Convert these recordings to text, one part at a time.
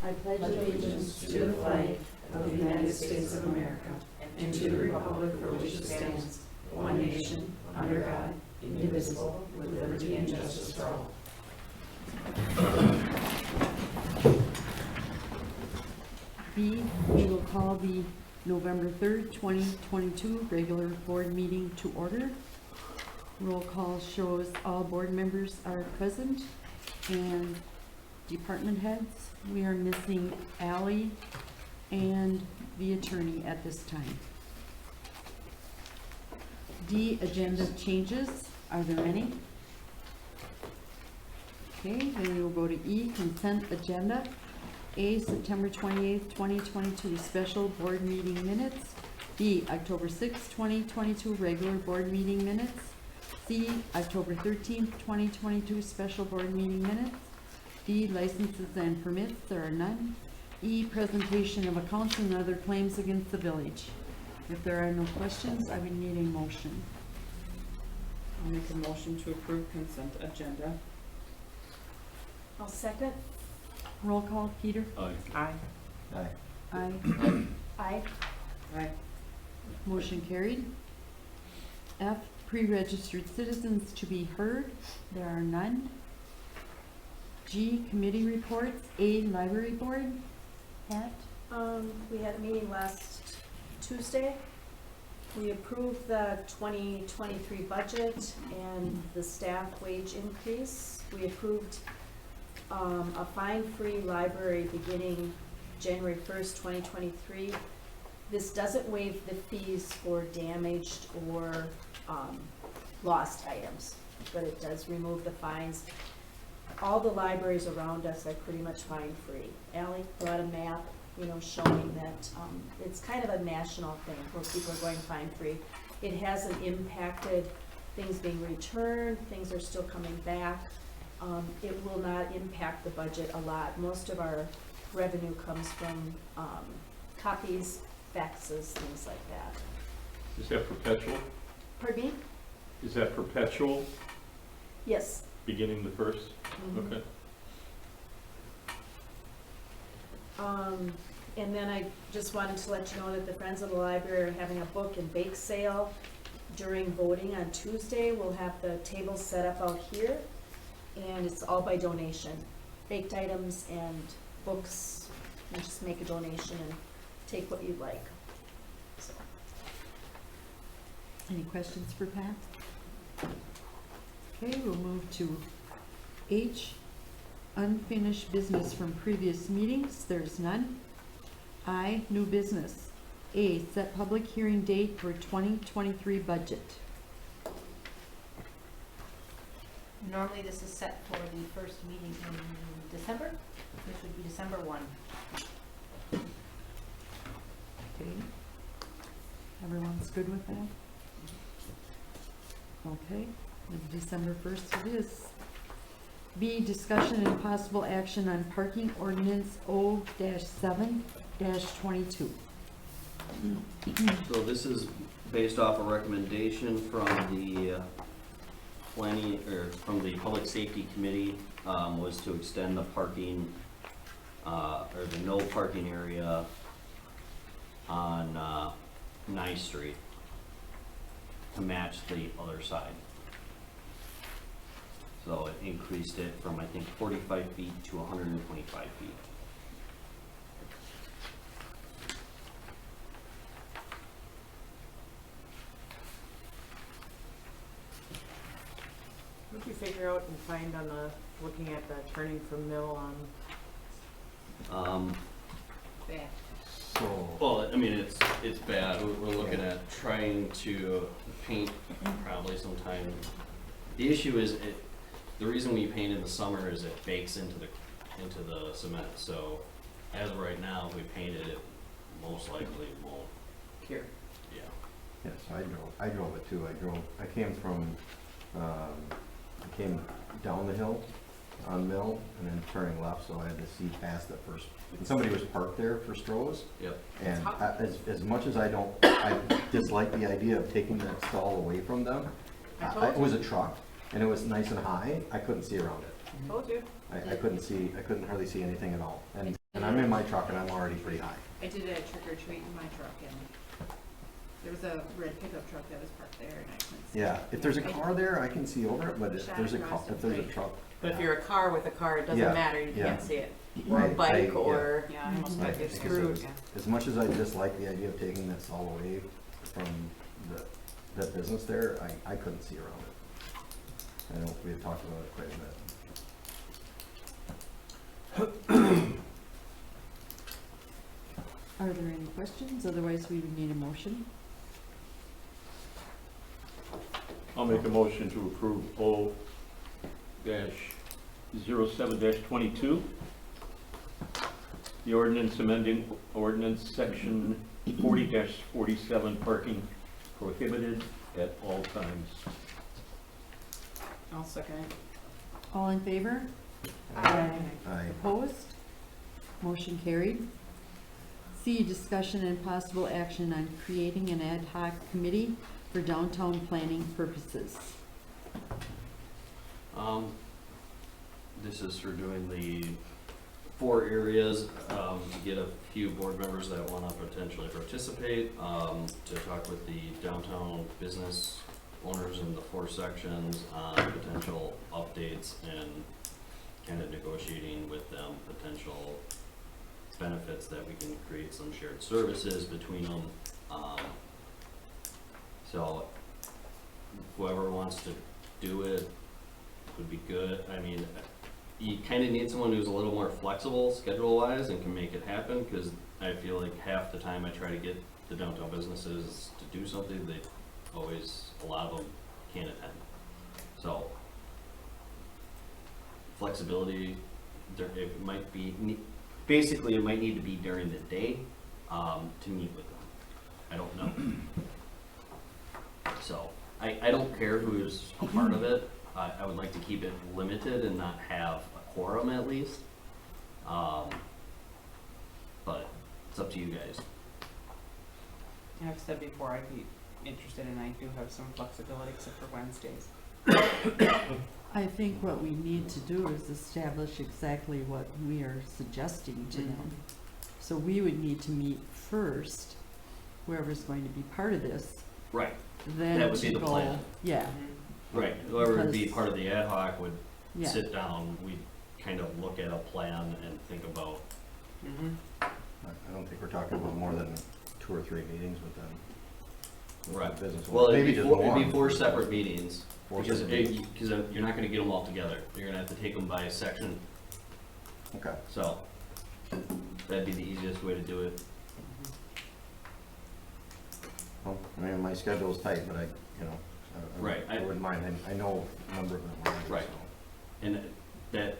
I pledge allegiance to the flag of the United States of America and to the republic for which it stands, one nation, under God, indivisible, with liberty and justice for all. B, we will call the November 3rd, 2022 regular board meeting to order. Roll call shows all board members are present and department heads. We are missing Ally and the attorney at this time. D, agenda changes. Are there any? Okay, then we will go to E, consent agenda. A, September 28th, 2022 special board meeting minutes. B, October 6th, 2022 regular board meeting minutes. C, October 13th, 2022 special board meeting minutes. D, licenses and permits. There are none. E, presentation of accounts and other claims against the village. If there are no questions, I would need a motion. I'll make a motion to approve consent agenda. I'll second. Roll call, Peter? Aye. Aye. Aye. Aye. Aye. Motion carried. F, pre-registered citizens to be heard. There are none. G, committee reports. A, library board. Pat? We had a meeting last Tuesday. We approved the 2023 budget and the staff wage increase. We approved a fine-free library beginning January 1st, 2023. This doesn't waive the fees for damaged or lost items, but it does remove the fines. All the libraries around us are pretty much fine-free. Ally brought a map, showing that it's kind of a national thing where people are going fine-free. It hasn't impacted things being returned, things are still coming back. It will not impact the budget a lot. Most of our revenue comes from copies, faxes, things like that. Is that perpetual? Pardon me? Is that perpetual, Yes. beginning the first? Mhm. Okay. And then I just wanted to let you know that the Friends of the Library are having a book and bake sale during voting on Tuesday. We'll have the tables set up out here, and it's all by donation. Baked items and books, you just make a donation and take what you'd like. So, Any questions for Pat? Okay, we'll move to H, unfinished business from previous meetings. There's none. I, new business. A, set public hearing date for 2023 budget. Normally this is set for the first meeting in December. This would be December 1. Okay. Everyone's good with that? Okay, then December 1st it is. B, discussion and possible action on parking ordinance O-7-22. So this is based off a recommendation from the from the Public Safety Committee, was to extend the parking, or the no parking area on Nye Street to match the other side. So it increased it from, I think, 45 feet to 125 feet. What did you figure out and find on the, looking at the turning from Mill on? Back. Well, I mean, it's bad. We're looking at trying to paint probably sometime. The issue is the reason we paint in the summer is it bakes into the cement. So as of right now, if we painted it, most likely it won't. Here. Yeah. Yes, I drove it too. I came from, I came down the hill on Mill and then turning left, so I had to see past it first. And somebody was parked there for Stroh's. Yep. And as much as I dislike the idea of taking that stall away from them, it was a truck and it was nice and high. I couldn't see around it. Told you. I couldn't hardly see anything at all. And I'm in my truck and I'm already pretty high. I did a trick or treat in my truck and there was a red pickup truck that was parked there and I couldn't see. Yeah, if there's a car there, I can see over it, but if Shot there's a car, across if there's a the truck. But if you're a car with a car, it doesn't Yeah, matter, you yeah. can't see it. Or a I- bike yeah. or, Yeah, I almost I got think screwed. yeah. As much as I dislike the idea of taking this all away from that business there, I couldn't see around it. I know we had talked about it quite a bit. Are there any questions? Otherwise, we would need a motion. I'll make a motion to approve O-07-22. The ordinance amending ordinance section 40-47, parking prohibited at all times. I'll second it. All in favor? I, Opposed? Motion carried. C, discussion and possible action on creating an ad hoc committee for downtown planning purposes. This is for doing the 4 areas, to get a few board members that wanna potentially participate, to talk with the downtown business owners in the 4 sections on potential updates and kind of negotiating with them potential benefits that we can create some shared services between them. So whoever wants to do it would be good. I mean, you kind of need someone who's a little more flexible schedule-wise and can make it happen, because I feel like half the time I try to get the downtown businesses to do something, they always, a lot of them can't attend. So flexibility, it might be, basically it might need to be during the day to meet with them. I don't know. So I don't care who's a part of it. I would like to keep it limited and not have a quorum at least. But it's up to you guys. I've said before, I'd be interested and I do have some flexibility except for Wednesdays. I think what we need to do is establish exactly what we are suggesting to them. So we would need to meet first, whoever's going to be part of this, Right, then That would be to the go- plan. Yeah, right. Whoever would be Because- part of the ad hoc would yeah. sit down, we'd kind of look at a plan and think about, I don't think we're talking about more than 2 or 3 meetings with them. With the right. business Well, owners. it'd Maybe be just 4, it'd be 4 one. separate meetings. 4 Because separate meetings. you're not gonna get them all together. You're gonna have to take them by section, Okay. so that'd be the easiest way to do it. Well, I mean, my schedule's tight, but I Right, I wouldn't mind. I know a number of them already, Right. so. And that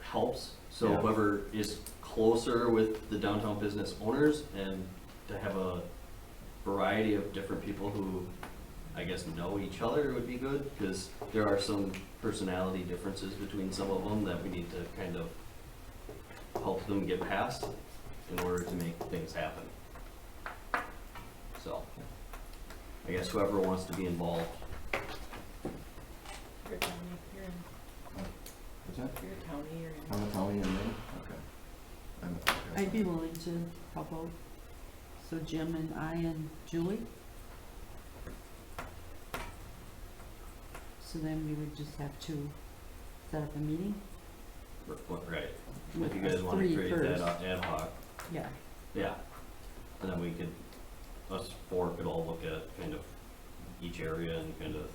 helps, so Yeah. whoever is closer with the downtown business owners, and to have a variety of different people who, I guess, know each other would be good, because there are some personality differences between some of them that we need to kind of help them get past in order to make things happen. So, I guess whoever wants to be involved. Your county, you're in, What's that? your county, you're in. I'm a county and then? Okay. I'd be willing to help out. So Jim and I and Julie. So then we would just have to set up a meeting? Right, with if you guys us want to 3 create first. that ad hoc. Yeah, Yeah, and then we could, us 4 could all look at kind of each area and kind of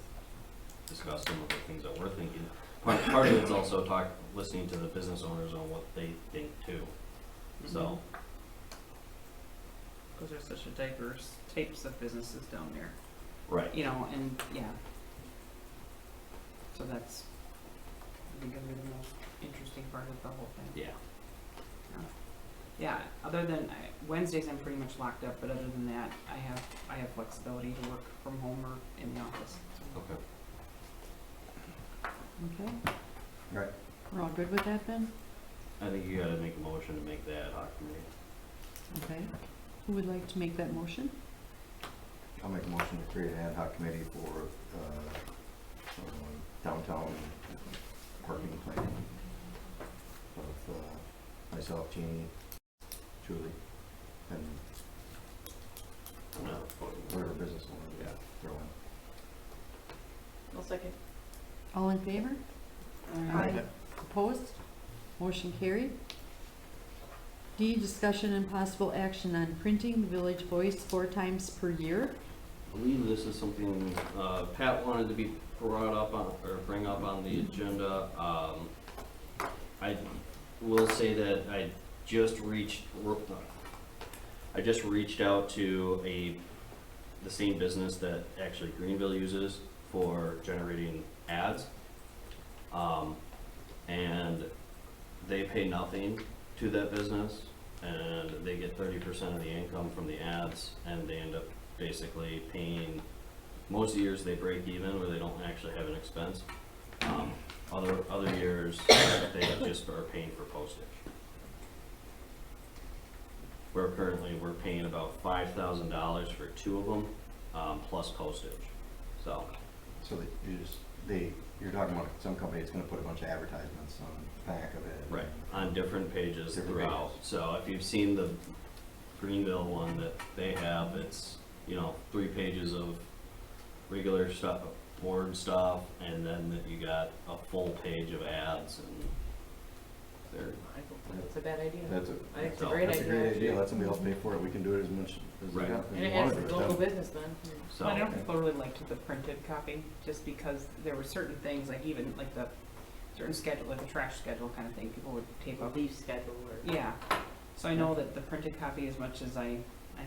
discuss some of the things that we're thinking. Part of it's also listening to the business owners on what they think too, so, Because there's such a diverse types of businesses down there, right, you know, and yeah. So that's, I think, gonna be the most interesting part of the whole thing. yeah, Yeah, other than Wednesdays, I'm pretty much locked up, but other than that, I have flexibility to work from home or in the office. okay. okay. Right. We're all good with that then? I think you gotta make a motion to make that ad hoc committee. Okay. Who would like to make that motion? I'll make a motion to create an ad hoc committee for downtown parking planning. Of myself, Jeannie, truly, and I'm not voting for whatever it. business owner we Yeah. throw in. I'll second. All in favor? Aye. Opposed? Motion carried. D, discussion and possible action on printing the Village Voice 4 times per year. I believe this is something, Pat wanted to be brought up on, or bring up on the agenda. I will say that I just reached out to the same business that actually Greenville uses for generating ads. And they pay nothing to that business, and they get 30% of the income from the ads, and they end up basically paying, most years they break even where they don't actually have an expense. Other years, they just are paying for postage. We're paying about $5,000 for 2 of them, plus postage, so. So you're talking about some company that's gonna put a bunch of advertisements on the back of it. Right, on different pages Different throughout. pages. So if you've seen the Greenville one that they have, it's, 3 pages of regular stuff, board stuff, and then you got a full page of ads, and they're, I don't think it's a bad idea. That's a, I think it's a So, great that's a idea. great idea, let somebody else pay for it, we can do it as much as we Right. got. And it has local business then. so. Well, I don't know if people really liked the printed copy, just because there were certain things, like even like the certain schedule, like a trash schedule kind of thing, people would tape up. Leaf schedule or. Yeah, so I know that the printed copy, as much as I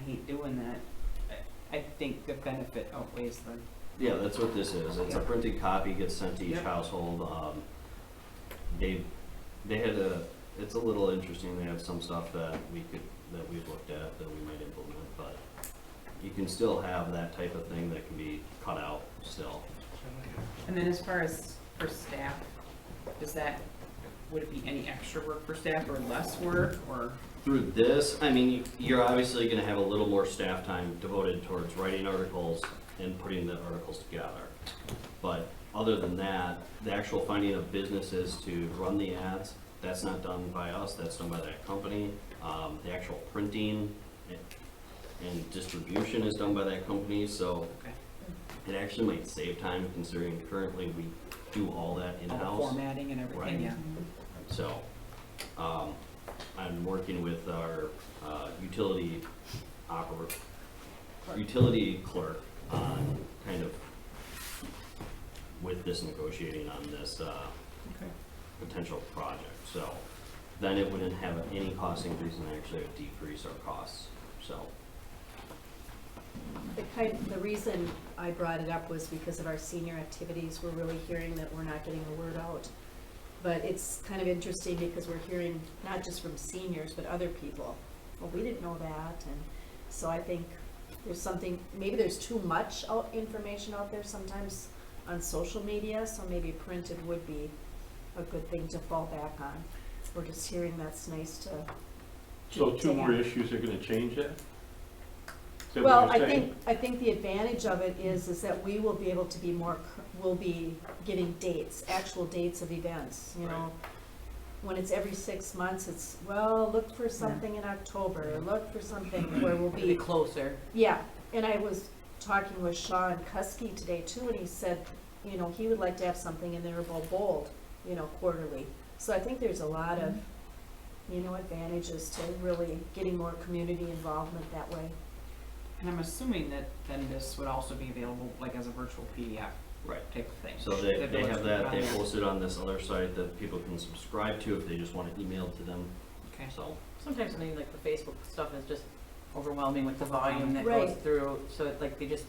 hate doing that, I think the benefit outweighs the, Yeah, that's what this is. It's a printed copy, gets sent to each Yep. household. They had it's a little interesting. They have some stuff that we've looked at that we might implement, but you can still have that type of thing that can be cut out still. and then as far as for staff, would it be any extra work for staff or less work, or? Through this, I mean, you're obviously gonna have a little more staff time devoted towards writing articles and putting the articles together. But other than that, the actual finding of businesses to run the ads, that's not done by us, that's done by that company. The actual printing and distribution is done by that company, so Okay. it actually might save time considering currently we do all that All the in-house. formatting and everything, Right. yeah. So, I'm working with our utility clerk on kind of with this negotiating on this Okay. potential project. So then it wouldn't have any cost increase and actually would decrease our costs, so. The reason I brought it up was because of our senior activities. We're really hearing that we're not getting the word out. But it's kind of interesting because we're hearing not just from seniors, but other people. Well, we didn't know that, and so I think there's something, maybe there's too much information out there sometimes on social media, so maybe printed would be a good thing to fall back on. We're just hearing that's nice to. So to 2 more have. issues are gonna change that? Is that Well, what you're saying? I think the advantage of it is that we will be able to be more, we'll be giving dates, actual dates of events, you know? When it's every 6 months, it's, well, look for something in October, look for something where we'll Be be, closer. yeah. And I was talking with Sean Kuski today too, and he said, he would like to have something in there about bold, quarterly. So I think there's a lot of, advantages to really getting more community involvement that way. And I'm assuming that then this would also be available like as a virtual PDF Right. type of thing. So The they village have would that, put they on there. post it on this other site that people can subscribe to if they just want it emailed to them, Okay. so. Sometimes I mean, like the Facebook stuff is just overwhelming with the volume that Right. goes through, so it's like they just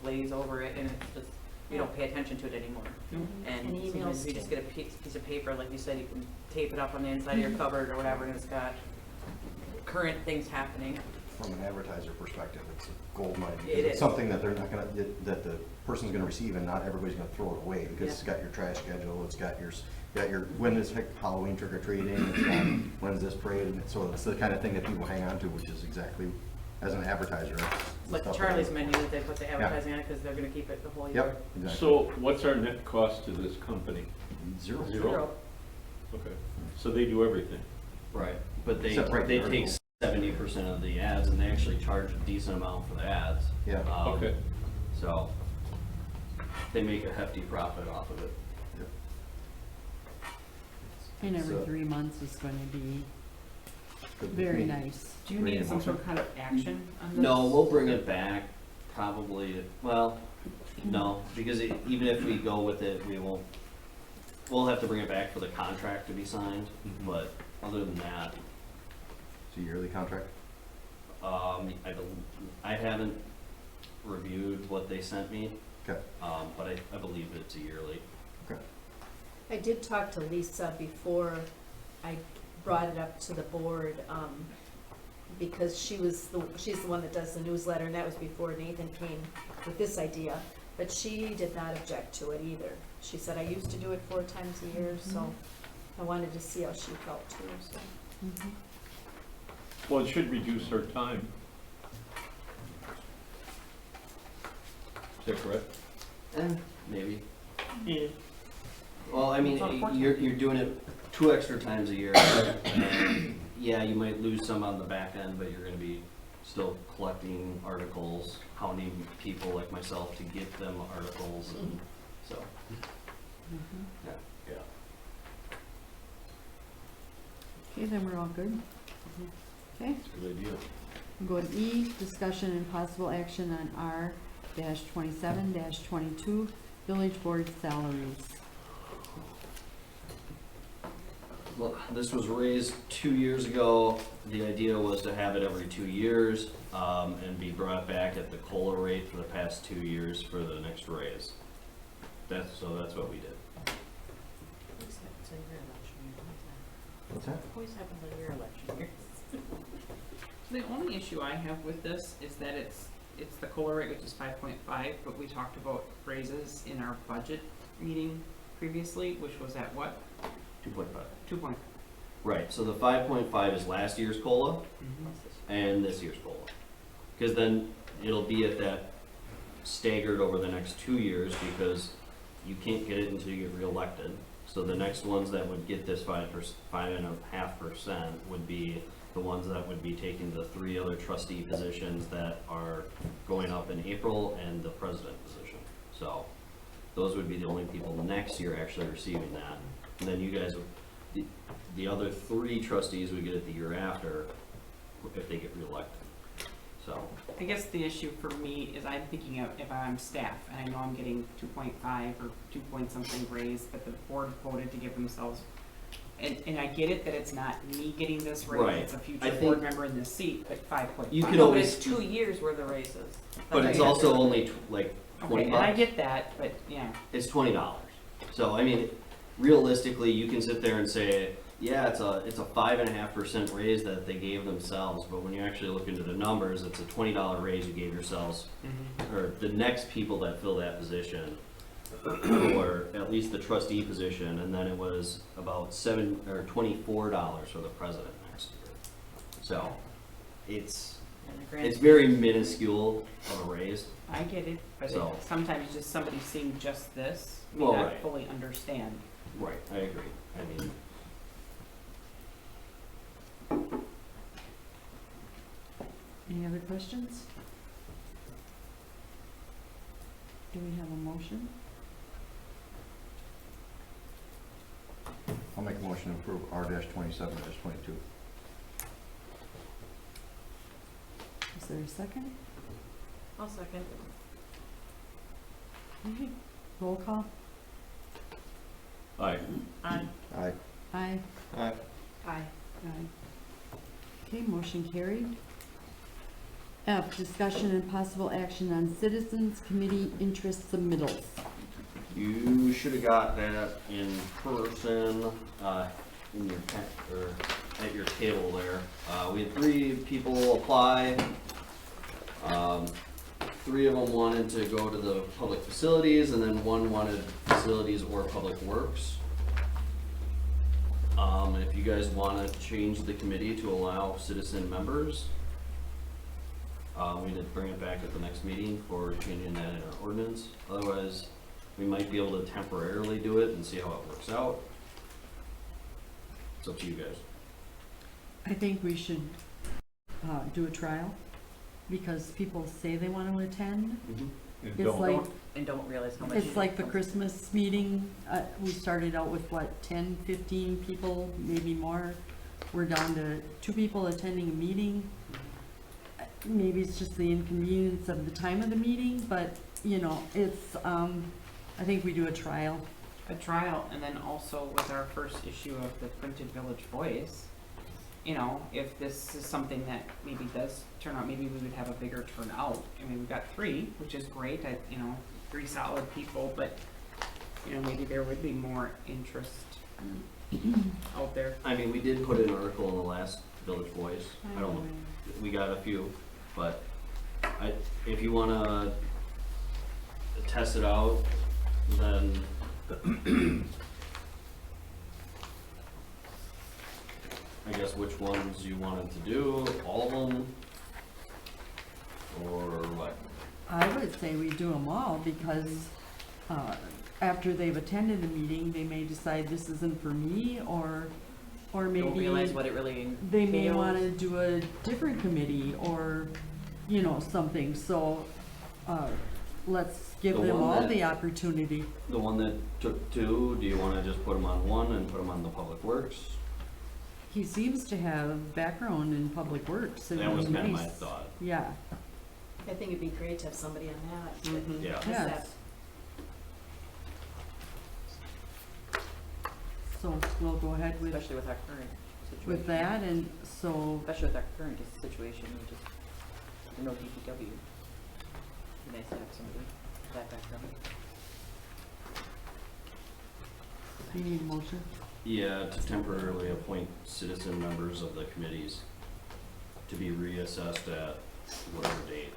glaze over it and it's just, you don't pay attention to it anymore. Nope. And And emails sometimes you too. just get a piece of paper, like you said, you can tape it up on the inside of your cupboard or whatever, and it's got current things happening. From an advertiser perspective, it's a gold mine. It Because it's is. something that they're not gonna, that the person's gonna receive and not everybody's gonna throw it away, because it's Yeah. got your trash schedule, it's got your, when is Halloween trick or treating, it's got when's this parade, and so it's the kind of thing that people hang on to, which is exactly, as an advertiser. it's Like stuff that- Charlie's menu, that they put the advertising on it because they're gonna keep it the whole year. Yep, exactly. So what's our net cost to this company? Zero. Zero? Okay, so they do everything? Right, but they Except write the take article. 70% of the ads, and they actually charge a decent amount for the ads. Yeah. Okay. So they make a hefty profit off of it. And every So- 3 months is gonna be Good with very me. nice. Do you need some sort of kind of action on this? No, we'll bring it back probably, well, no, because even if we go with it, we'll have to bring it back for the contract to be signed, but other than that, It's a yearly contract? I haven't reviewed what they sent me, Okay. but I believe it's a yearly. Okay. I did talk to Lisa before I brought it up to the board, because she's the one that does the newsletter, and that was before Nathan came with this idea, but she did not object to it either. She said, I used to do it 4 times a year, so I wanted to see how she felt too, so. Mhm. Well, it should reduce our time. Is that correct? Maybe. Yeah. Well, I mean, It's unfortunate. you're doing it 2 extra times a year. And yeah, you might lose some on the back end, but you're gonna be still collecting articles, hounding people like myself to get them articles, and so, Mhm. yeah. Okay, then we're all good. Okay, It's a good idea. we'll go to E, discussion and possible action on R-27-22, village board salaries. Well, this was raised 2 years ago. The idea was to have it every 2 years, and be brought back at the COLA rate for the past 2 years for the next raise. That's what we did. What's that? Always happens in your election years. So the only issue I have with this is that it's the COLA rate, which is 5.5, but we talked about raises in our budget meeting previously, which was at what? 2.5. 2 Right, so the 5.5 is last year's COLA and this year's COLA. Because then it'll be at that staggered over the next 2 years, because you can't get it until you get reelected. So the next ones that would get this 5.5% would be the ones that would be taking the 3 other trustee positions that are going up in April, and the president position. So those would be the only people next year actually receiving that. And then you guys, the other 3 trustees would get it the year after if they get reelected. So, I guess the issue for me is I'm thinking of if I'm staff, and I know I'm getting 2.5 or 2 point something raise, but the board voted to give themselves, and I get it that it's not me getting this raise, Right. it's a I future think- board member in this seat, but 5.5. You can No, but always- it's 2 years worth of raises. but it's also only like 20 Okay, bucks. and I get that, but yeah. It's $20. So I mean, realistically, you can sit there and say, yeah, it's a 5.5% raise that they gave themselves, but when you actually look into the numbers, it's a $20 raise you gave yourselves, or the next people that fill that position, or at least the trustee position, and then it was about $24 for the president next year. So it's And the grand- very minuscule of a raise. I get it, but So- sometimes just somebody seeing just this may Well, not right. fully understand. Right, I agree. I mean, Any other questions? Do we have a motion? I'll make a motion to approve R-27-22. Is there a second? I'll second. Okay, roll call. Aye. Aye. Aye. Aye. Aye. Aye. Aye. Okay, motion carried. F, discussion and possible action on citizens committee interest submittals. you should have got that in person, in your or at your table there. We had 3 people apply. 3 of them wanted to go to the public facilities, and then 1 wanted facilities or public works. If you guys want to change the committee to allow citizen members, we did bring it back at the next meeting for changing that in our ordinance. Otherwise, we might be able to temporarily do it and see how it works out. It's up to you guys. I think we should do a trial, because people say they want to attend. And It's don't- like, And don't realize how much. it's like the Christmas meeting, we started out with what, 10, 15 people, maybe more. We're down to 2 people attending a meeting. Maybe it's just the inconvenience of the time of the meeting, but, you know, it's, I think we do a trial. A trial, and then also with our first issue of the printed Village Voice, you know, if this is something that maybe does turn out, maybe we would have a bigger turnout. I mean, we've got 3, which is great, you know, 3 solid people, but, you know, maybe there would be more interest out there. I mean, we did put an article in the last Village Voice. I don't know, we got a few, but if you wanna test it out, then I guess which ones you wanted to do, all of them, or what? I would say we do them all, because after they've attended the meeting, they may decide this isn't for me, or maybe Don't realize what it really they may entails. want to do a different committee, or, you know, something. So let's give The them one all that- the opportunity. The one that took 2, do you wanna just put them on one and put them on the Public Works? He seems to have background in public works. It That would was be kinda my nice. thought. Yeah, I think it'd be great to have somebody on that. Mhm. Yeah. Does yes. that. So we'll go ahead with Especially with our current situation. that, and so, Especially with our current situation, we just, no DPW. Be nice to have somebody with that background. you need a motion? Yeah, to temporarily appoint citizen members of the committees to be reassessed at whatever date.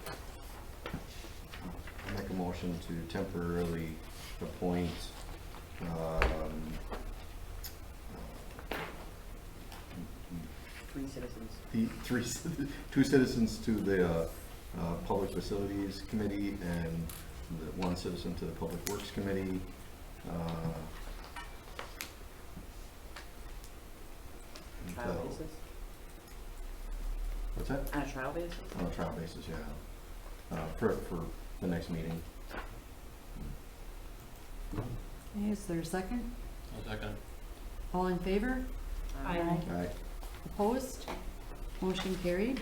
Make a motion to temporarily appoint, 3 citizens. the 2 citizens to the Public Facilities Committee and the 1 citizen to the Public Works Committee. Trial until- basis? What's that? On a trial basis? On a trial basis, yeah. For the next meeting. Okay, is there a second? I'll second. All in favor? Aye. Aye. Opposed? Motion carried.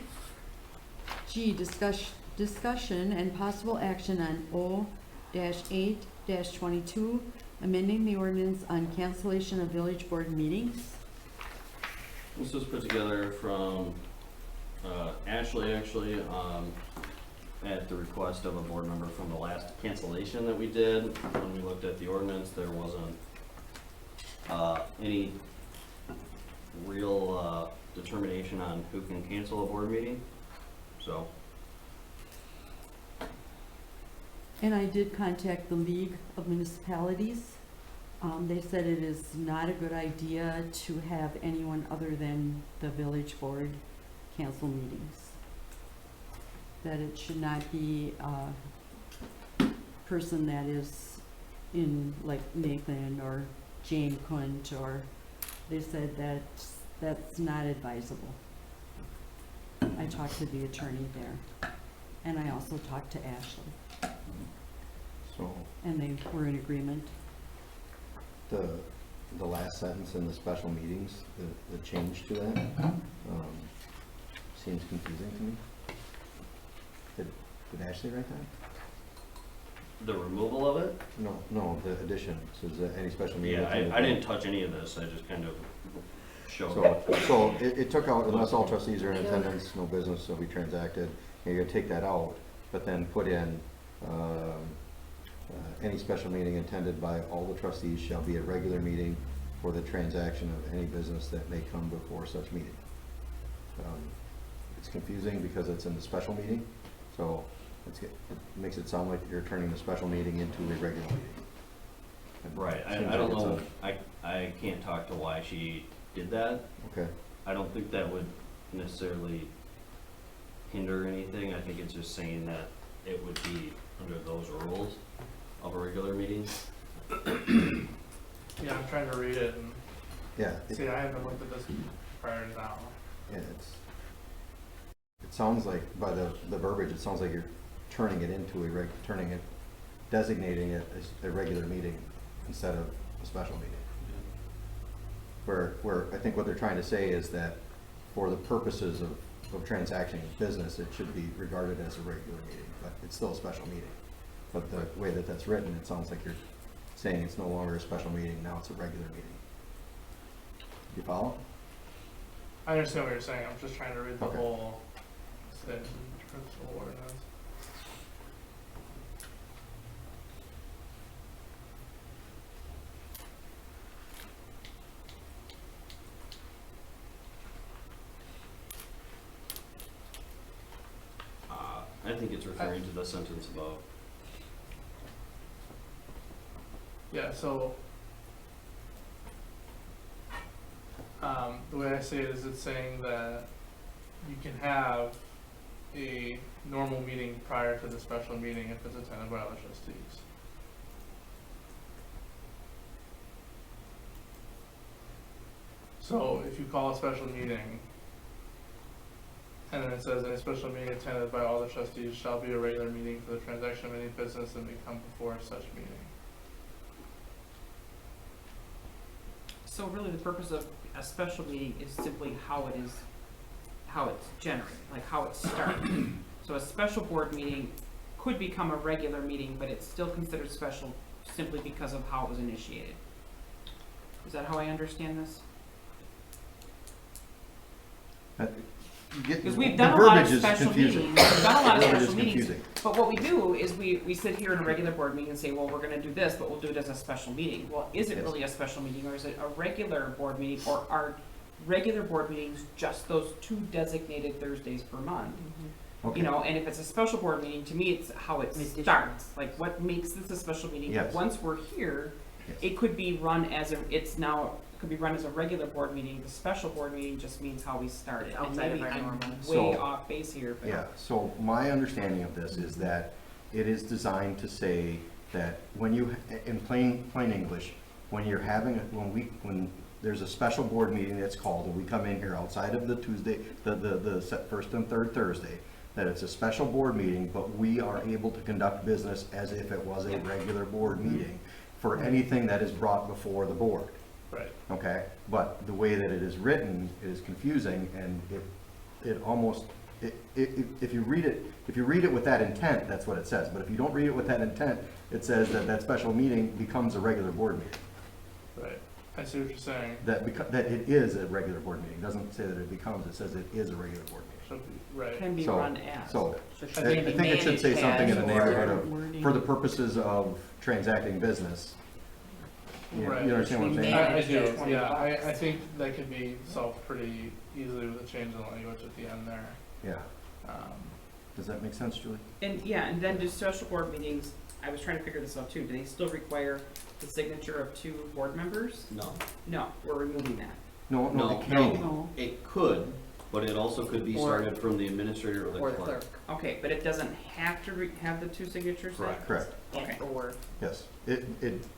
G, discussion and possible action on O-8-22, amending the ordinance on cancellation of village board meetings. This was put together from Ashley, actually, at the request of a board member from the last cancellation that we did. When we looked at the ordinance, there wasn't any real determination on who can cancel a board meeting, so. And I did contact the League of Municipalities. They said it is not a good idea to have anyone other than the village board cancel meetings. That it should not be a person that is in, like Nathan or Jane Kunt, or they said that's not advisable. I talked to the attorney there, and I also talked to Ashley, So and they were in agreement. the last sentence in the special meetings, the change to that, seems confusing to me. Did Ashley write that? The removal of it? No, the addition, says that any special meeting. Yeah, I didn't touch any of this, I just kind of showed. So it took out, unless all trustees are in attendance, no business will be transacted, and you're gonna take that out, but then put in, any special meeting attended by all the trustees shall be a regular meeting for the transaction of any business that may come before such meeting. It's confusing because it's in the special meeting, so it makes it sound like you're turning the special meeting into a regular meeting. Right, Seems I don't like know, it's I can't talk to why she did that. Okay, I don't think that would necessarily hinder anything. I think it's just saying that it would be under those rules of a regular meeting. Yeah, I'm trying to read it and yeah, see, I haven't looked at this prior to now. yeah, it's, sounds like, by the verbiage, it sounds like you're turning it into designating it as a regular meeting instead of a special meeting. Where I think what they're trying to say is that for the purposes of transacting business, it should be regarded as a regular meeting, but it's still a special meeting. But the way that that's written, it sounds like you're saying it's no longer a special meeting, now it's a regular meeting. You follow? I understand what you're saying, I'm just trying to read the Okay. whole sentence, principal ordinance. I think it's referring to the sentence above. Yeah, so, the way I see it is it's saying that you can have a normal meeting prior to the special meeting if it's attended by other trustees. So if you call a special meeting, and then it says, a special meeting attended by all the trustees shall be a regular meeting for the transaction of any business that may come before such meeting. So really, the purpose of a special meeting is simply how it's generated, like how it started. So a special board meeting could become a regular meeting, but it's still considered special simply because of how it was initiated. Is that how I understand this? Because we've done a lot of special meetings, we've done a lot of special meetings, but what we do is we sit here in a regular board meeting and say, well, we're gonna do this, but we'll do it as a special meeting. Well, is it really a special meeting, or is it a regular board meeting, or are regular board meetings just those 2 designated Thursdays per month? Okay. You know, and if it's a special board meeting, to me, it's how it starts, like what makes this a special meeting? Yes. Once we're here, Yes. it could be run as could be run as a regular board meeting. The special board meeting just means how we started. And Outside of maybe our I'm normal. way So- off base here, but. Yeah, so my understanding of this is that it is designed to say that when you, in plain English, when you're having, when there's a special board meeting that's called, and we come in here outside of the Tuesday, the first and third Thursday, that it's a special board meeting, but we are able to conduct business as if it was a regular board meeting for anything that is brought before the board. Right. Okay, but the way that it is written is confusing, and it almost, if you read it with that intent, that's what it says. But if you don't read it with that intent, it says that that special meeting becomes a regular board meeting. Right. I see what you're saying. That it is a regular board meeting. It doesn't say that it becomes, it says it is a regular board meeting. Should be, right. Can be So- run as. So, So I should I they be think it should say managed something in the as, neighborhood or- of, Wording. for the purposes of transacting business. You Right. understand what I'm saying? I Managed do, at 20 yeah, I bucks. think that could be solved pretty easily with a change in language at the end there. Yeah. Um, Does that make sense, Julie? And yeah, and then do special board meetings, I was trying to figure this out too, do they still require the signature of 2 board members? No. No, we're removing that. No, No, it can be. No. It could, but it also could be Or- started from the administrator or the Or the clerk. clerk, Okay, but it doesn't have to have the 2 signatures then? Correct. Okay. or, Yes,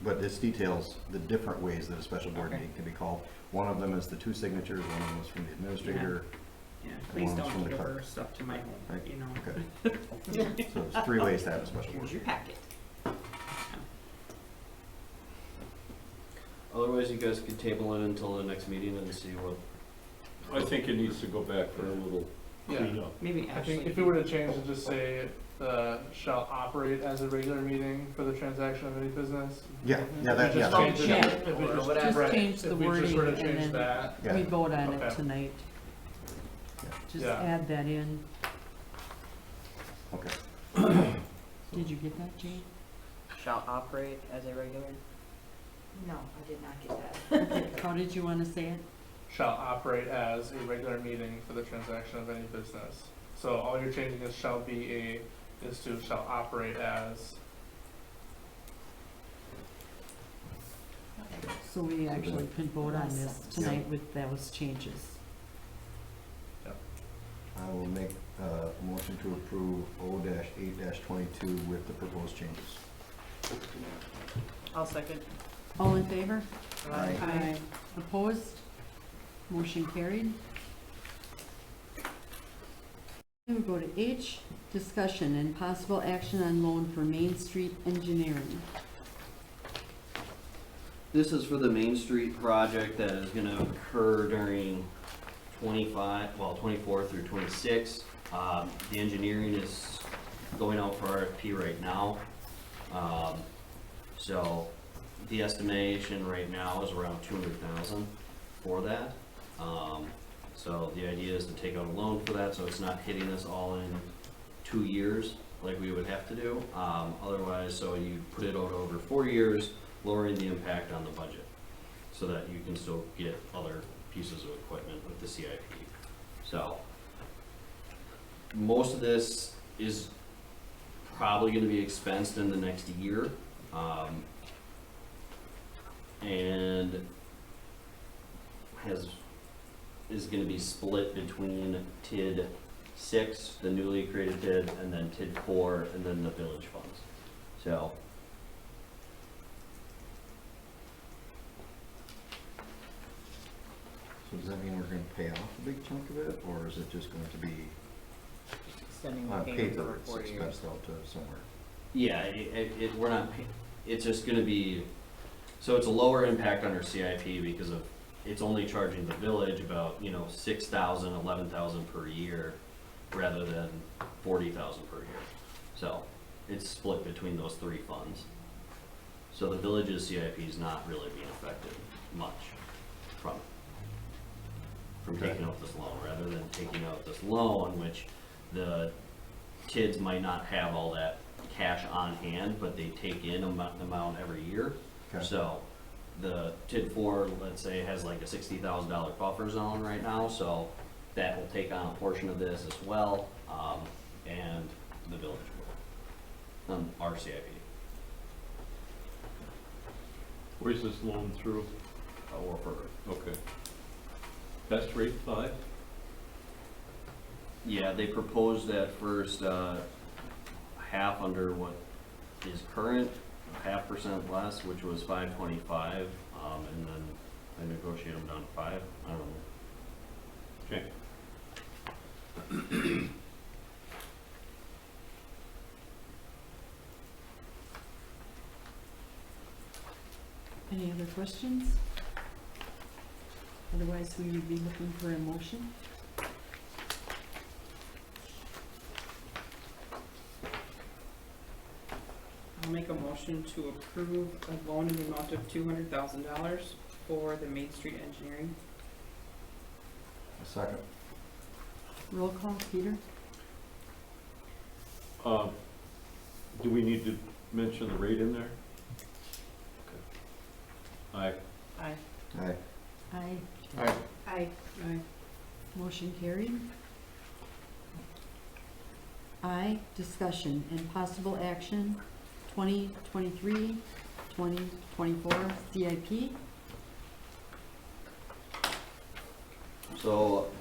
but this details the different ways that a special board Okay. meeting can be called. One of them is the 2 signatures, one of them is from the administrator. Yeah, please One's don't from the deliver clerk. stuff to my home, Right. you know. Okay. So there's 3 ways to have a special board Here's your meeting. packet. Otherwise, you guys could table it until the next meeting and see what. I think it needs to go back for a little Yeah. cleanup. Maybe I actually. think if we were to change and just say, shall operate as a regular meeting for the transaction of any business. Yeah, yeah, that, If we yeah. just change it- Yeah. if we Or just- whatever. right, Just change the if we just were to wording change and then- that, Yeah. We vote on it Okay. tonight. Just Yeah. add that in. Okay. Did you get that, Jane? shall operate as a regular. No, I did not get that. How did you want to say it? shall operate as a regular meeting for the transaction of any business. So all you're changing is is to shall operate as. So we actually can vote on this tonight with those changes. I will make a motion to approve O-8-22 with the proposed changes. I'll second. All in favor? Aye. Opposed? Motion carried. We go to H, discussion and possible action on loan for Main Street engineering. This is for the Main Street project that is gonna occur during 24 through 26. The engineering is going out for RFP right now. So the estimation right now is around 200,000 for that. So the idea is to take out a loan for that, so it's not hitting us all in 2 years like we would have to do. Otherwise, so you put it out over 4 years, lowering the impact on the budget, so that you can still get other pieces of equipment with the CIP. So most of this is probably gonna be expensed in the next year. And is gonna be split between TID 6, the newly created TID, and then TID 4, and then the village funds. So So does that mean we're gonna pay off a big chunk of it, or is it just going to be Extending the on payment paper, over it's 4 years. expensed out to somewhere? yeah, we're not, it's just gonna be, so it's a lower impact on our CIP because of, it's only charging the village about, 6,000, 11,000 per year, rather than 40,000 per year. So it's split between those 3 funds. So the village's CIP is not really being affected much from taking out this loan, rather than taking out this loan, which the kids might not have all that cash on hand, but they take in amount every year. Okay. So the TID 4, let's say, has like a $60,000 buffer zone right now, so that will take on a portion of this as well, and the village will, our CIP. Where's this loan through? Or for, Okay. Best rate 5? yeah, they proposed at first, half under what is current, 0.5% less, which was 525, and then I negotiated them down to 5, I don't know. Okay. Any other questions? Otherwise, we would be looking for a motion. I'll make a motion to approve a loan in the amount of $200,000 for the Main Street engineering. A second. Roll call, Peter? Do we need to mention the rate in there? Okay. Aye. Aye. Aye. Aye. Aye. Aye. Aye. Motion carried. I, discussion and possible action, 2023, 2024 CIP. So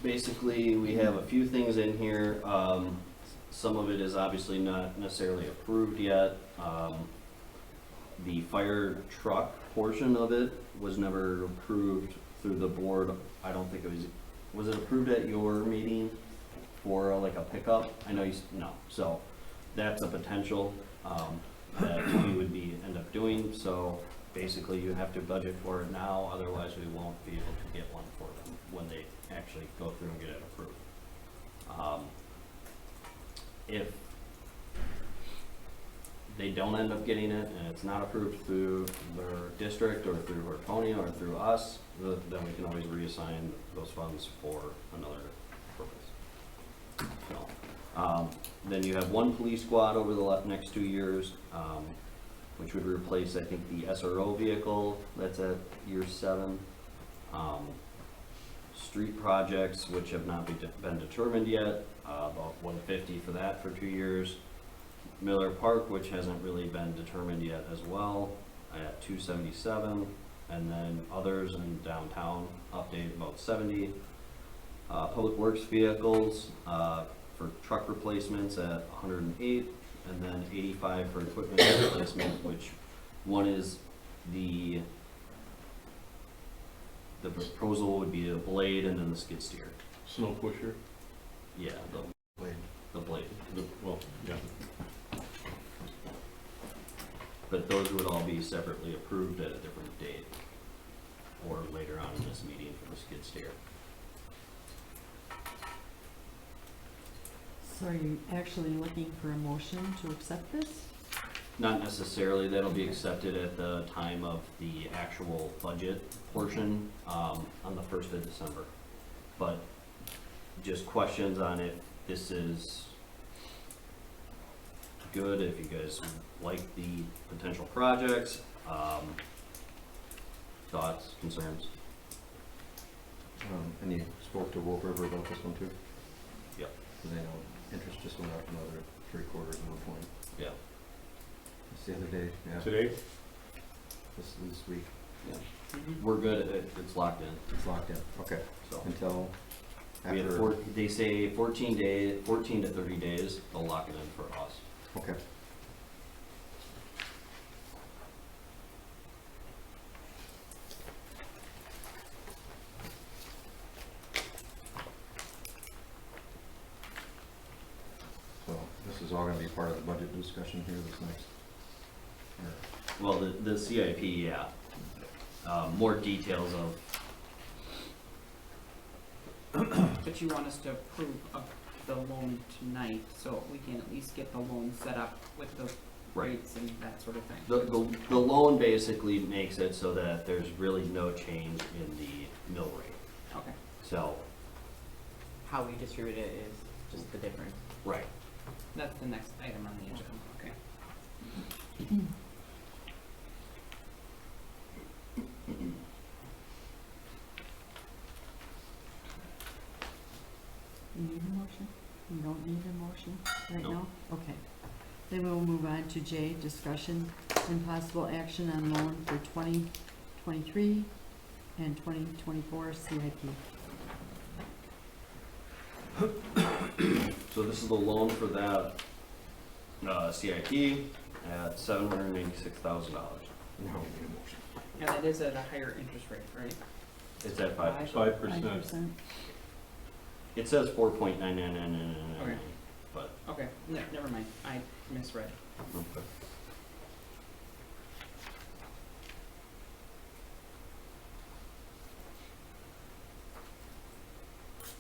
basically, we have a few things in here. Some of it is obviously not necessarily approved yet. The fire truck portion of it was never approved through the board. I don't think it was it approved at your meeting for like a pickup? I know no. So that's a potential that we would end up doing. So basically, you have to budget for it now, otherwise we won't be able to get one for them when they actually go through and get it approved. If they don't end up getting it and it's not approved through their district or through Hortonville or through us, then we can always reassign those funds for another purpose. So, then you have one police squad over the next 2 years, which would replace, I think, the SRO vehicle that's at year 7. Street projects, which have not been determined yet, about 150 for that for 2 years. Miller Park, which hasn't really been determined yet as well, at 277, and then others in downtown update about 70. Public Works vehicles for truck replacements at 108, and then 85 for equipment replacement, which one is the proposal would be a blade and then the skid steer. Snow pusher? Yeah, the those would all be separately approved at a different date, or later on in this meeting for the skid steer. So are you actually looking for a motion to accept this? Not necessarily, that'll be accepted at the time of the actual budget portion, on the 1st of December. But just questions on if this is good, if you guys like the potential projects, thoughts, concerns? And you spoke to Wolf River about this one too? Yep. Because I know interest just went up another 3/4 at one point. Yeah. Just the other day, yeah, Today? this week, Yeah. We're good, it's locked in, it's locked in, okay, so. until We had after, they say 14 to 30 days, they'll lock it in for us. okay. So this is all gonna be part of the budget discussion here this next, or, Well, the CIP, yeah. More details of, But you want us to approve of the loan tonight, so we can at least get the loan set up with the Right. rates and that sort of thing. the loan basically makes it so that there's really no change in the mill rate. Okay. So, How we distribute it is just the difference. right. That's the next item on the agenda, okay. You need a motion? You don't need a motion right No. now? Okay. Then we'll move on to J, discussion and possible action on loan for 2023 and 2024 CIP. So this is the loan for that, CIP at $796,000. now we need a motion. And that is at a higher interest rate, right? It's at 5%. 5%. 5%. It says 4.99999, Okay. but, Okay, never mind, I misread. okay.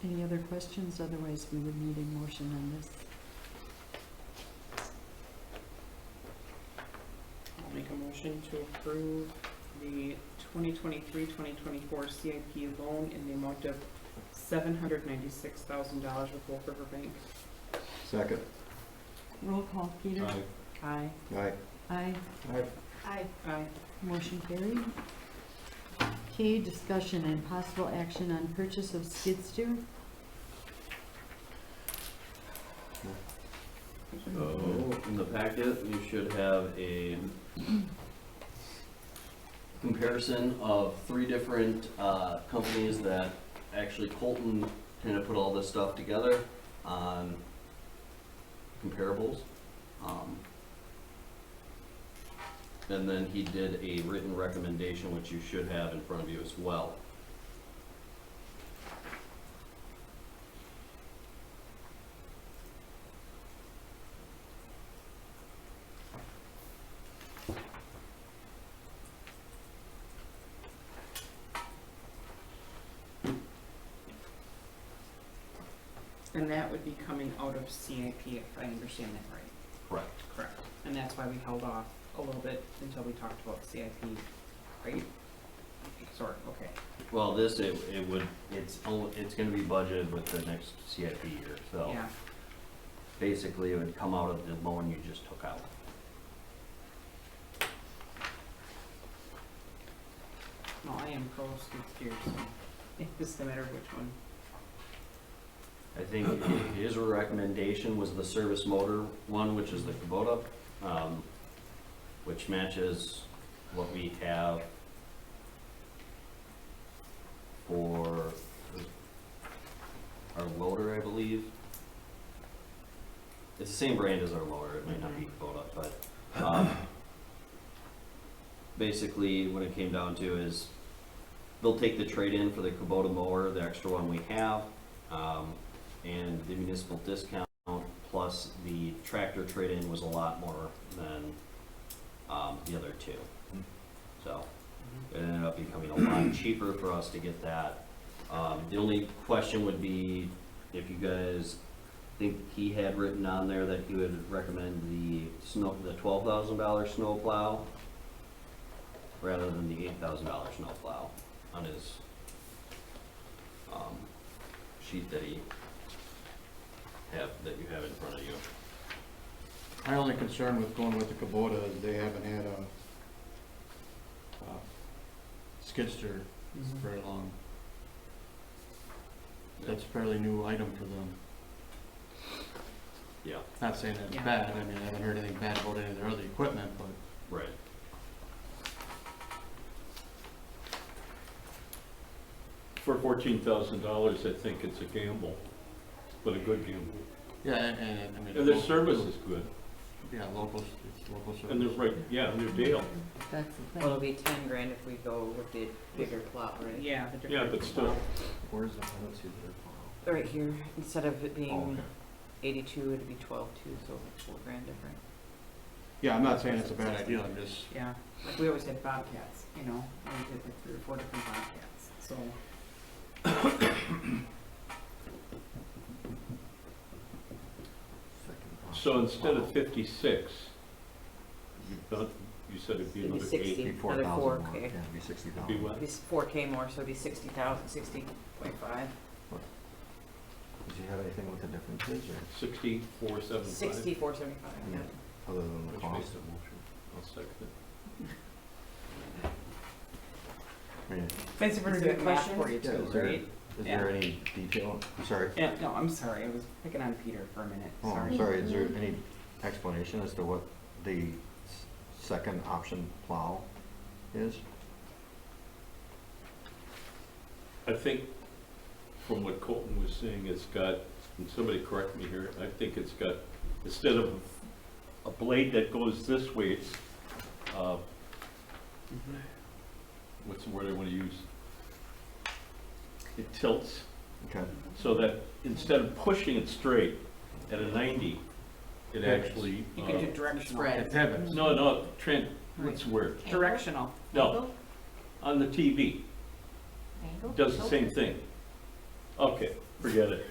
Any other questions? Otherwise, we would need a motion on this. I'll make a motion to approve the 2023-2024 CIP loan in the amount of $796,000 with Wolf River Bank. Second. Roll call, Peter? Aye. Aye. Aye. Aye. Aye. Aye. Motion carried. K, discussion and possible action on purchase of skid steer. So, in the packet, you should have a comparison of 3 different companies that actually Colton kind of put all this stuff together on comparables. And then he did a written recommendation, which you should have in front of you as well. And that would be coming out of CIP, if I understand that right. Correct. Correct. And that's why we held off a little bit until we talked about CIP, right? Sorry, okay. Well, this, it's gonna be budgeted with the next CIP year, so. Yeah, Basically, it would come out of the loan you just took out. well, I am pro skid steer, so it's just a matter of which one. I think his recommendation was the service motor one, which is the Kubota, which matches what we have for our loader, I believe. It's the same brand as our loader, it might not be Kubota, but, basically, what it came down to is they'll take the trade-in for the Kubota mower, the extra one we have, and the municipal discount plus the tractor trade-in was a lot more than the other two. So it ended up becoming a lot cheaper for us to get that. The only question would be if you guys think he had written on there that he would recommend the $12,000 snow plow rather than the $8,000 snow plow on his sheet that you have in front of you. My only concern with going with the Kubota is they haven't had a skid steer for very long. That's a fairly new item for them. Yeah, Not saying that's Yeah. bad, I mean, I haven't heard anything bad about any of their other equipment, but right. For $14,000, I think it's a gamble, but a good gamble. yeah, and I mean. And their service is good, Yeah, it's local service. and they're right, yeah, and they're Dale. That's the Well, it'll thing. be 10 grand if we go with the bigger plot, right? Yeah, the Yeah, different. but still, Where's the, let's see their plow. Right here, instead of it Oh, being okay. 82, it'd be 12.2, so 4 grand different. Yeah, I'm not saying it's a bad idea, I'm just, Yeah, like we always had Bobcats, you know, we did like 3 or 4 different Bobcats, so. so instead of 56, you said it'd be It'd be another 60. 8. Be Another 4,000 4K. more, yeah, it'd be 60,000. Be what? It'd be 4K more, so it'd be 60,000, 60.5. Does he have anything with the differences or 6475. 64.75, yeah. other than the Which cost? makes it I'll second it. I mean, That's a pretty Is there good a math question? for you yeah, too, is there, right? is Yeah. there any detail? I'm sorry. Yeah, no, I'm sorry, I was picking on Peter for a minute, Oh, sorry. I'm sorry, is there any explanation as to what the second option plow is? I think from what Colton was saying, it's got, and somebody correct me here, I think it's got, instead of a blade that goes this way, it's, what's the word I want to use? It tilts, Okay. so that instead of pushing it straight at a 90, it actually. You can do directional. Spread. It pivots. No, what's the word? Directional. No, on the TV, Angle? does the same thing. Okay, forget it.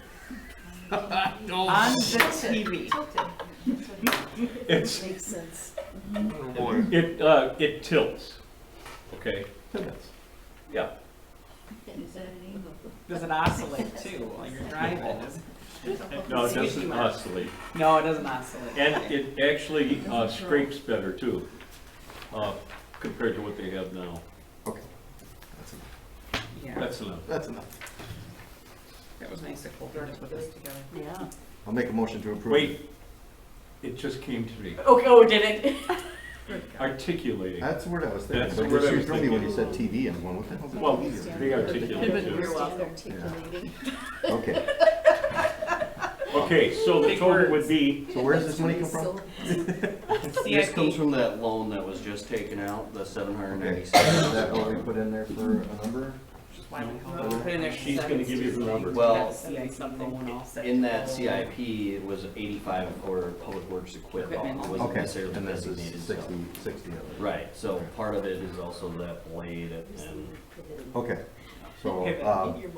On the TV. Tilted. It's, Makes sense. it tilts, okay? Pivots. Yeah, Is that an angle? Does it oscillate too while you're driving? no, it doesn't oscillate. No, it doesn't oscillate. And it actually scrapes better too, compared to what they have now. Okay. That's enough. Yeah, That's enough. That's enough. that was nice of Colton to put this together. Yeah. I'll make a motion to approve. Wait, it just came to me. Okay, oh, did it? Articulating. That's the word I was thinking. That's But the word just I you was threw me when you thinking. said TV and I'm going, what the hell's a Well, TV? they articulate too. You're welcome. Articulating. Okay, Okay, so the Big total words. would be, so where does this money come from? This comes from that loan that was just taken out, the Okay, $796. is that what we put in there for a number? Why we No, call put in there she's gonna give you the number. Well, CIP loan also. in that CIP, it was 85 for public works equipment. Equipment. It wasn't Okay, necessarily and this is designated, so. 60 of it. Right, so part of it is also that blade and, Okay, so,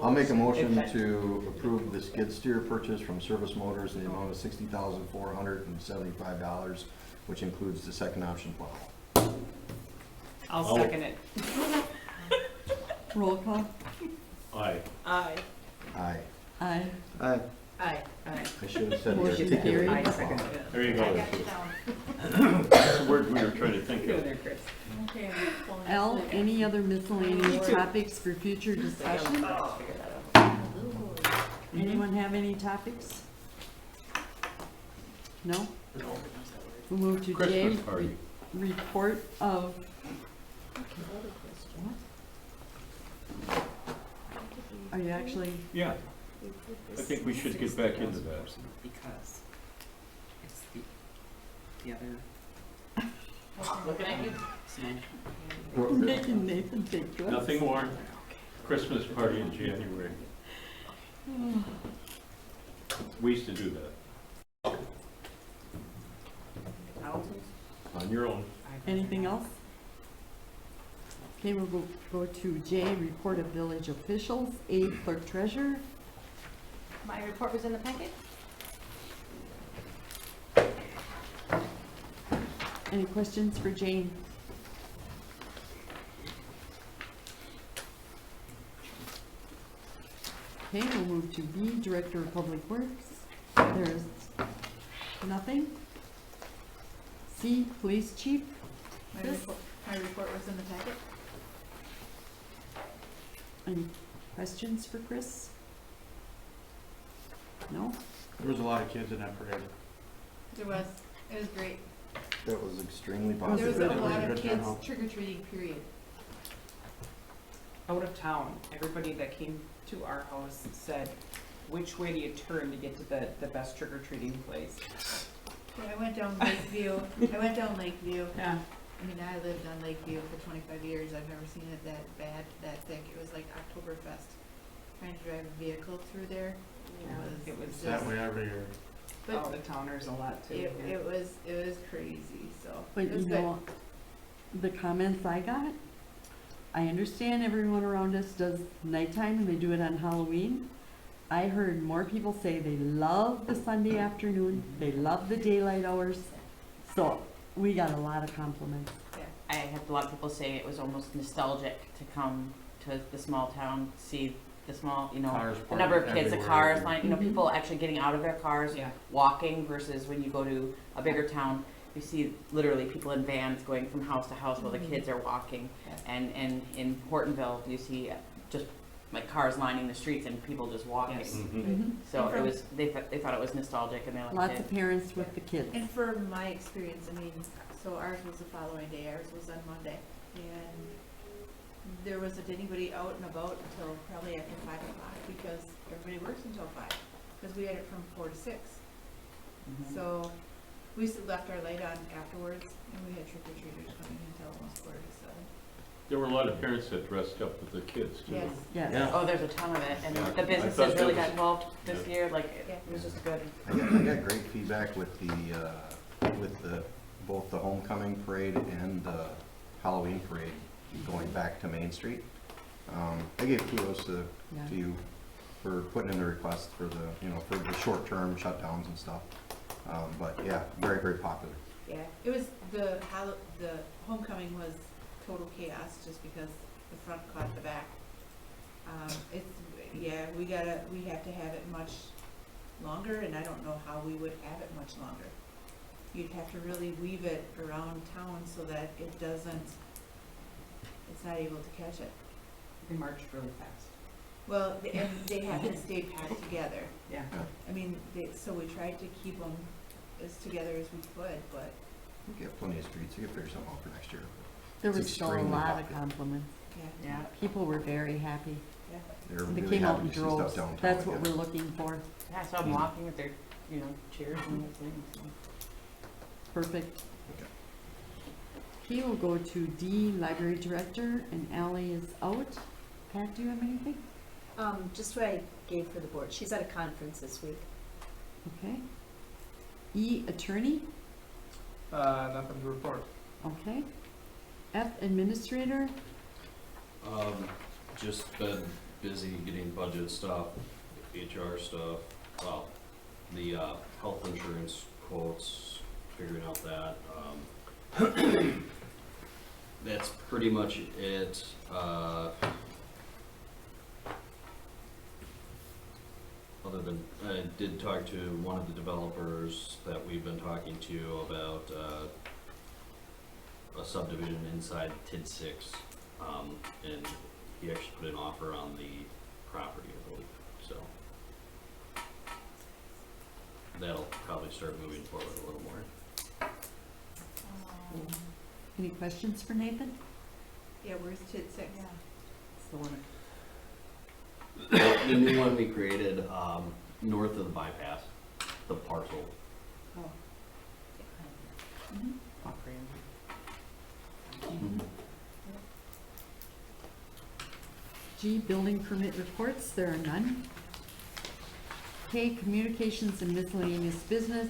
I'll make a motion to approve the skid steer purchase from Service Motors in the amount of $60,475, which includes the second option plow. I'll second it. Roll call. aye. Aye. Aye. Aye. Aye. Aye. I should have said the Motion articulated carried. I second plow. it. There you I go. got you down. That's the word we were trying to think Go of. there, Chris. Okay. L, any other miscellaneous topics for future discussion? Figure that out. Anyone have any topics? No? We'll move to J, Christmas party. report of, are you actually, Yeah, I think we should get back into that. Because it's the other Looking at you. small. making Nathan take drugs? Nothing more. Christmas party in January. We used to do that Thousands? on your own. I Anything else? Okay, we'll go to J, report of village officials, A, clerk treasurer. My report was in the packet. Any questions for Jane? Okay, we'll move to B, director of public works. There's nothing. C, police chief. Chris? My report was in the packet. Any questions for Chris? No? There was a lot of kids in that parade. It was great. That was extremely Was There it was a really lot good of kids turnout? trick-or-treating, period. Out of town, everybody that came to our house said, which way do you turn to get to the best trick-or-treating place? I went down Lakeview. Yeah. I mean, I lived on Lakeview for 25 years. I've never seen it that bad, that thick. It was like Oktoberfest. Trying to drive a vehicle through there. It was just- That way every year. Oh, But the towners a lot too. it, yeah. it was crazy, so. But it you was good. know, the comments I got, I understand everyone around us does nighttime and they do it on Halloween. I heard more people say they love the Sunday afternoon, they love the daylight hours. So we got a lot of compliments. I had a lot of people say it was almost nostalgic to come to the small town, see the small, Cars the number of parked kids, the everywhere. cars, Mhm. people actually getting out of their cars, Yeah. walking versus when you go to a bigger town, you see literally people in vans going from house to house while the kids are walking. Yeah. And in Hortonville, you see just like cars lining the streets and people just walking. Yes. Mhm. So And it from- was, they thought it was nostalgic and they liked Lots it. of parents with the kids. And for my experience, I mean, so ours was the following day, ours was on Monday, and there wasn't anybody out and about until probably after 5 o'clock, because everybody works until 5, because we had it from 4 to 6. Mhm. So we still left our light on afterwards, and we had trick-or-treaters coming until almost 4 to 7. There were a lot of parents that dressed up with their kids too. Yes. Yes. Yeah. Oh, there's a ton of it, and Yeah. the I businesses thought that really was- got involved this yeah. year, like, it Yeah. was just good. I got great feedback with both the homecoming parade and the Halloween parade going back to Main Street. I gave kudos to Yeah. you for putting in the request for for the short-term shutdowns and stuff. But yeah, very, very popular. Yeah, it was, the homecoming was total chaos, just because the front caught the back. We have to have it much longer, and I don't know how we would have it much longer. You'd have to really weave it around town so that it's not able to catch it. They marched really fast. Well, and they have to stay packed together. Yeah. I mean, so we tried to keep them as together as we could, but You have plenty of streets, you can figure something out for next year. There It's was still a extremely lot of popular. compliments. yeah. Yeah. People were very happy. They're They really came out happy in to see stuff droves. downtown That's what again. we're looking for. Yeah, I saw them walking with their, cheers and everything. So. Perfect. Okay. Okay, we'll go to D, library director, and Ally is out. Pat, do you have anything? Just what I gave for the board. She's at a conference this week. Okay. E, attorney. Nothing to report. Okay. F, administrator. Just been busy getting budget stuff, HR stuff, well, the health insurance quotes, figuring out that. That's pretty much it. Other than, I did talk to one of the developers that we've been talking to about a subdivision inside TID 6, and he actually put an offer on the property, I believe, so. That'll probably start moving forward a little more. Any questions for Nathan? Yeah, where's TID 6? It's the one. The new one we created, north of the bypass, the parcel. Oh. G, building permit reports, there are none. K, communications and miscellaneous business.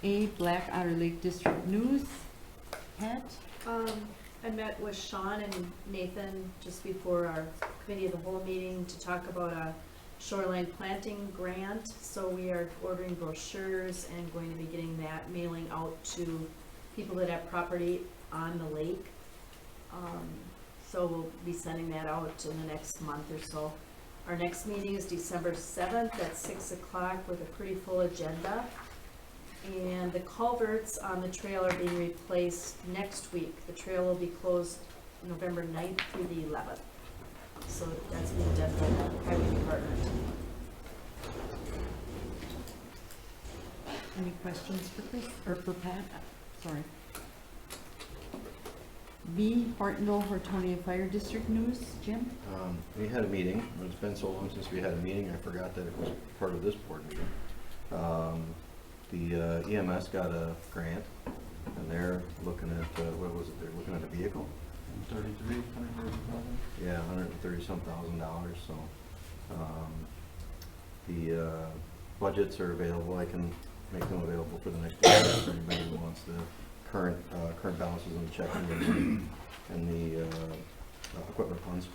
A, Black Otter Lake District News. Pat? I met with Sean and Nathan just before our committee of the whole meeting to talk about a shoreline planting grant. So we are ordering brochures and going to be getting that mailing out to people that have property on the lake. So we'll be sending that out in the next month or so. Our next meeting is December 7th at 6 o'clock with a pretty full agenda. And the culverts on the trail are being replaced next week. The trail will be closed November 9th through the 11th. So that's being done by the highway department. Any questions for Chris, or for Pat? Sorry. B, Hortonville, Hortonia Fire District News, Jim? We had a meeting. It's been so long since we had a meeting, I forgot that it was part of this board meeting. The EMS got a grant, and they're looking at, what was it, they're looking at a vehicle? 130,000. Yeah, $130-some-thousand, so, the, budgets are available. I can make them available for the next year if anybody who wants the current balances on the checking and the equipment funds.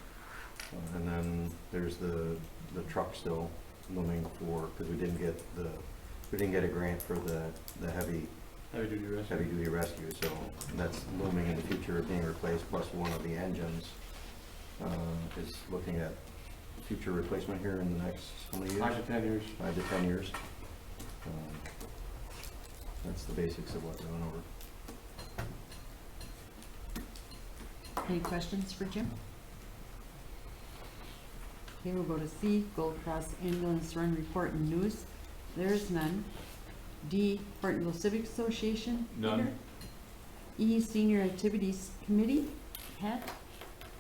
And then there's the truck still looming for, because we didn't get a grant for the heavy duty rescue, so that's looming in the future of being replaced, plus one of the engines is looking at future replacement here in the next, how many years? 5 to 10 years. 5 to 10 years. That's the basics of what we went over. Any questions for Jim? Okay, we'll go to C, Gold Cross Ambulance Run Report and News. There is none. D, Hortonville Civic Association. None. Peter? E, Senior Activities Committee. Pat?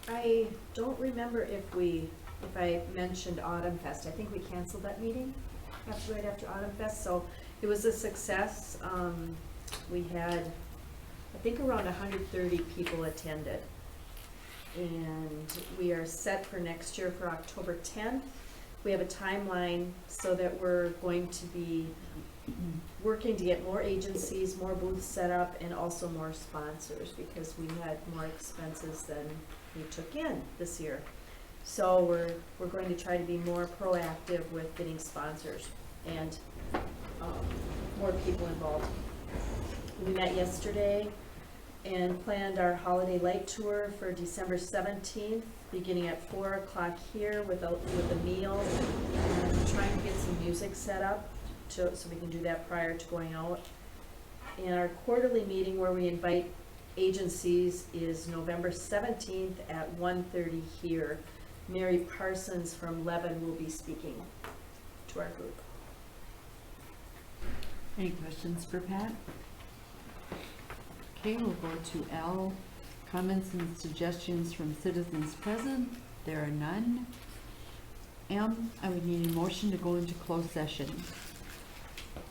I don't remember if I mentioned Autumn Fest. I think we canceled that meeting right after Autumn Fest, so it was a success. We had, I think, around 130 people attended. And we are set for next year for October 10th. We have a timeline so that we're going to be working to get more agencies, more booths set up, and also more sponsors, because we had more expenses than we took in this year. So we're going to try to be more proactive with getting sponsors and more people involved. We met yesterday and planned our holiday light tour for December 17th, beginning at 4 o'clock here with a meal, and trying to get some music set up so we can do that prior to going out. And our quarterly meeting where we invite agencies is November 17th at 1:30 here. Mary Parsons from Levin will be speaking to our group. Any questions for Pat? Okay, we'll go to L, comments and suggestions from citizens present. There are none. M, I would need a motion to go into closed session. I'll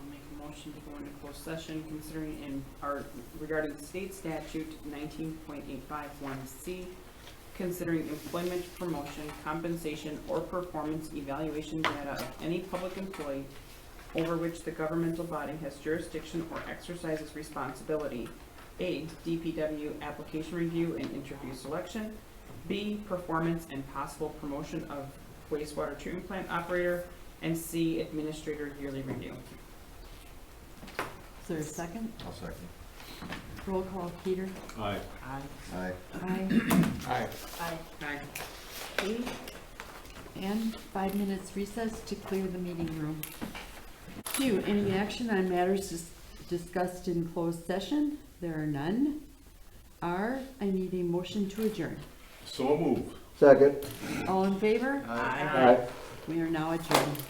make a motion to go into closed session regarding state statute 19.851C, considering employment, promotion, compensation, or performance evaluation data of any public employee over which the governmental body has jurisdiction or exercises responsibility. A, DPW application review and interview selection. B, performance and possible promotion of wastewater treatment plant operator. And C, administrator yearly review. Is there a second? I'll second. Roll call, Peter. Aye. Aye. Aye. Aye. Aye. Aye. Aye. Okay. And 5 minutes recess to clear the meeting room. Q, any action on matters discussed in closed session? There are none. R, I need a motion to adjourn. So move. Second. All in favor? Aye. We are now adjourned.